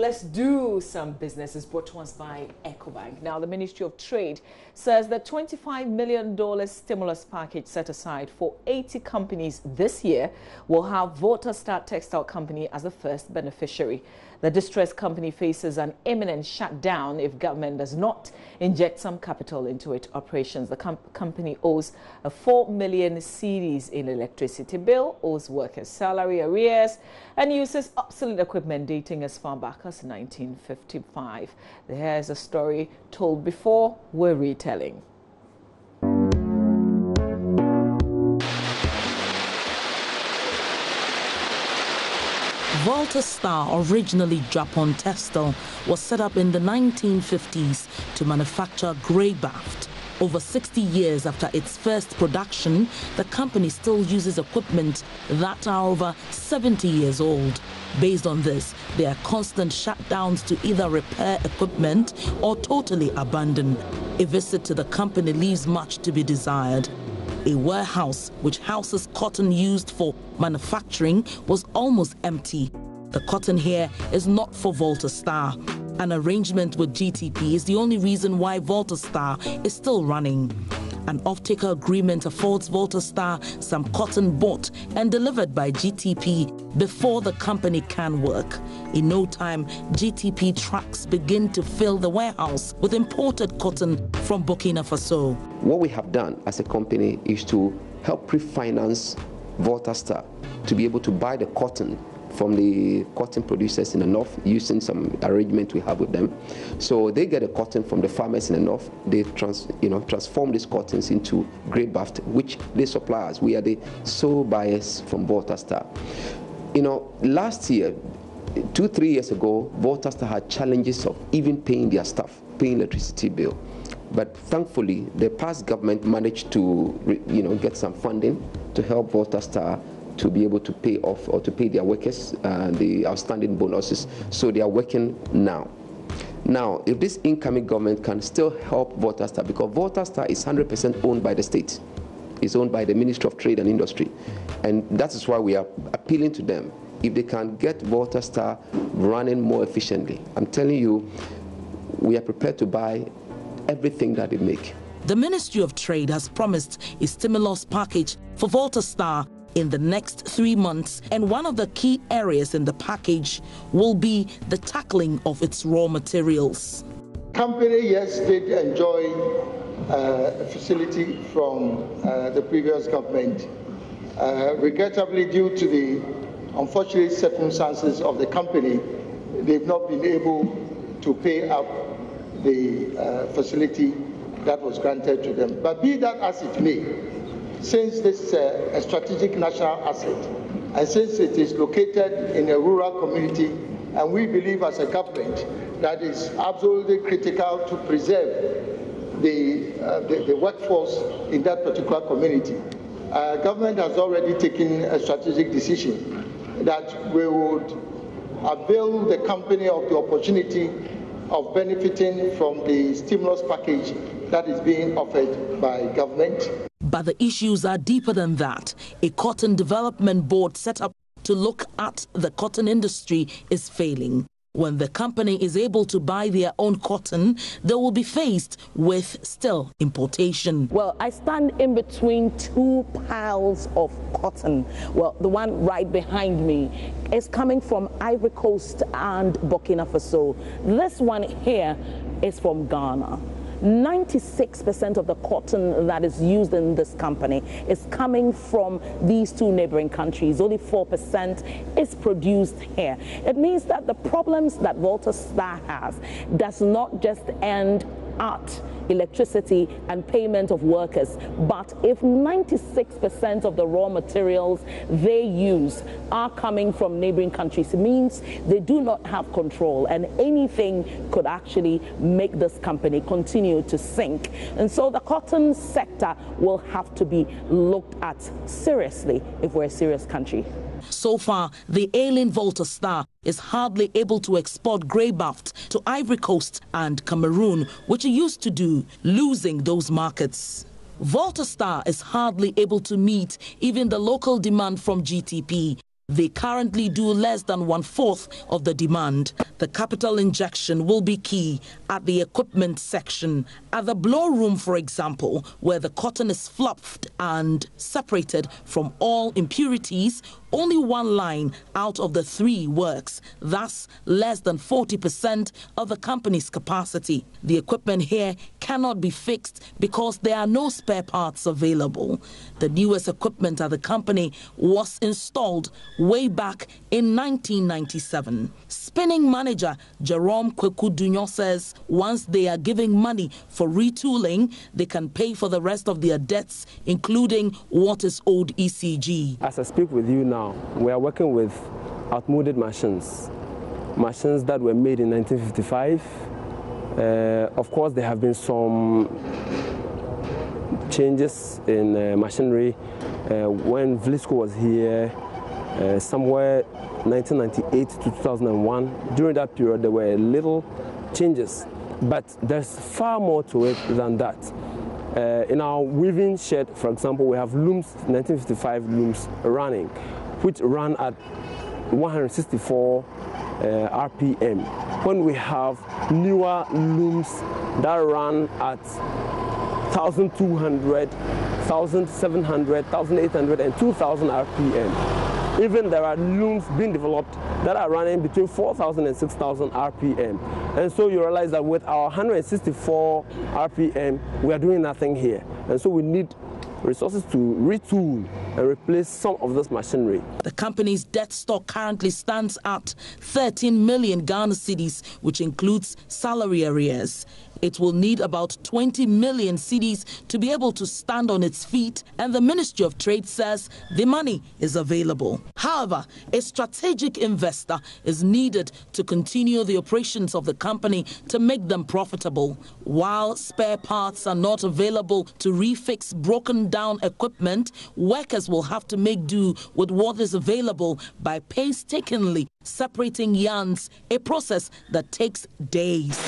let's do some business is brought to us by EcoBank. Now, the Ministry of Trade says the $25 million stimulus package set aside for 80 companies this year will have Volta textile company as the first beneficiary. The distressed company faces an imminent shutdown if government does not inject some capital into its operations. The company owes a 4 million cedis in electricity bill, owes workers' salary arrears, and uses obsolete equipment dating as far back as 1955. Here's a story told before, we're retelling. Volta Star, originally Japan Textile, was set up in the 1950s to manufacture grey baft. Over 60 years after its first production, the company still uses equipment that are over 70 years old. Based on this, there are constant shutdowns to either repair equipment or totally abandon. A visit to the company leaves much to be desired. A warehouse which houses cotton used for manufacturing was almost empty. The cotton here is not for Volta Star. An arrangement with GTP is the only reason why Volta Star is still running. An off-taker agreement affords Volta Star some cotton bought and delivered by GTP before the company can work. In no time, GTP trucks begin to fill the warehouse with imported cotton from Burkina Faso. What we have done as a company is to help pre-finance Volta Star to be able to buy the cotton from the cotton producers in the north using some arrangement we have with them. So they get the cotton from the farmers in the north. They transform these cottons into grey baft, which they supply us. We are the sole buyers from Volta Star. Last year, 2-3 years ago, Volta Star had challenges of even paying their staff, paying electricity bill. But thankfully, the past government managed to get some funding to help Volta Star to be able to pay off or to pay their workers the outstanding bonuses. So they are working now. Now, if this incoming government can still help Volta Star, because Volta Star is 100% owned by the state. It's owned by the Ministry of Trade and Industry. And that is why we are appealing to them. If they can get Volta Star running more efficiently, I'm telling you, we are prepared to buy everything that they make. The Ministry of Trade has promised a stimulus package for Volta Star in the next 3 months, and one of the key areas in the package will be the tackling of its raw materials. Company, yes, did enjoy a facility from the previous government. Regrettably, due to the unfortunate circumstances of the company, they've not been able to pay up the facility that was granted to them. But be that as it may, since this is a strategic national asset, and since it is located in a rural community, and we believe as a government that is absolutely critical to preserve the workforce in that particular community, government has already taken a strategic decision that we would avail the company of the opportunity of benefiting from the stimulus package that is being offered by government. But the issues are deeper than that. A cotton development board set up to look at the cotton industry is failing. When the company is able to buy their own cotton, they will be faced with still importation. Well, I stand in between two piles of cotton. Well, the one right behind me is coming from Ivory Coast and Burkina Faso. This one here is from Ghana. 96% of the cotton that is used in this company is coming from these two neighboring countries. Only 4% is produced here. It means that the problems that Volta Star has does not just end at electricity and payment of workers, but if 96% of the raw materials they use are coming from neighboring countries, it means they do not have control, and anything could actually make this company continue to sink. And so the cotton sector will have to be looked at seriously if we're a serious country. So far, the ailing Volta Star is hardly able to export grey baft to Ivory Coast and Cameroon, which it used to do, losing those markets. Volta Star is hardly able to meet even the local demand from GTP. They currently do less than 1/4 of the demand. The capital injection will be key at the equipment section. At the blow room, for example, where the cotton is fluffed and separated from all impurities, only one line out of the 3 works, thus less than 40% of the company's capacity. The equipment here cannot be fixed because there are no spare parts available. The newest equipment at the company was installed way back in 1997. Spinning manager Jerome Kweku says once they are giving money for retooling, they can pay for the rest of their debts, including what is owed ECG. As I speak with you now, we are working with outmoded machines that were made in 1955. Of course, there have been some changes in machinery. When Vlisco was here, somewhere 1998 to 2001, during that period there were little changes, but there's far more to it than that. In our weaving shed, for example, we have looms, 1955 looms running, which run at 164 RPM. When we have newer looms that run at 1,200, 1,700, 1,800 and 2,000 RPM. Even there are looms being developed that are running between 4,000 and 6,000 RPM. And so you realize that with our 164 RPM, we are doing nothing here. And so we need resources to retool and replace some of this machinery. The company's debt stock currently stands at 13 million Ghana cedis, which includes salary arrears. It will need about 20 million cedis to be able to stand on its feet, and the Ministry of Trade says the money is available. However, a strategic investor is needed to continue the operations of the company to make them profitable. While spare parts are not available to refix broken down equipment, workers will have to make do with what is available by painstakingly separating yarns, a process that takes days.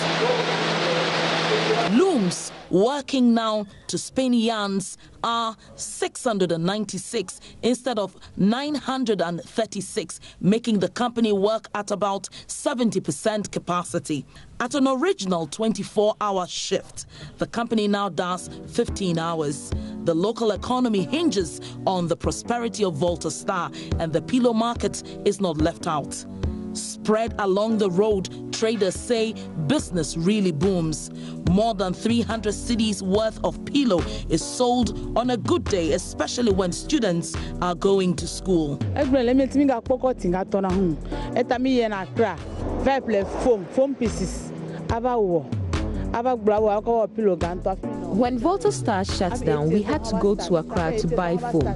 Looms working now to spin yarns are 696 instead of 936, making the company work at about 70% capacity. At an original 24-hour shift, the company now does 15 hours. The local economy hinges on the prosperity of Volta Star, and the pillow market is not left out. Spread along the road, traders say business really booms. More than 300 cedis worth of pillow is sold on a good day, especially when students are going to school. When Volta Star shut down, we had to go to Accra to buy foam.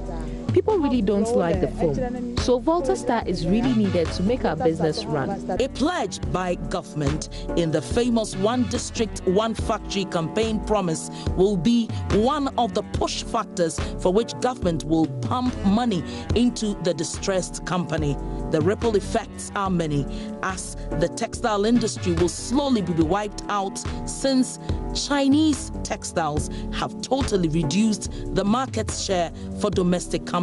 People really don't like the foam, so Volta Star is really needed to make our business run. A pledge by government in the famous One District, One Factory campaign promise will be one of the push factors for which government will pump money into the distressed company. The ripple effects are many, as the textile industry will slowly be wiped out since Chinese textiles have totally reduced the market share for domestic companies.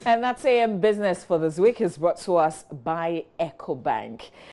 And that's AM Business for this week is brought to us by EcoBank.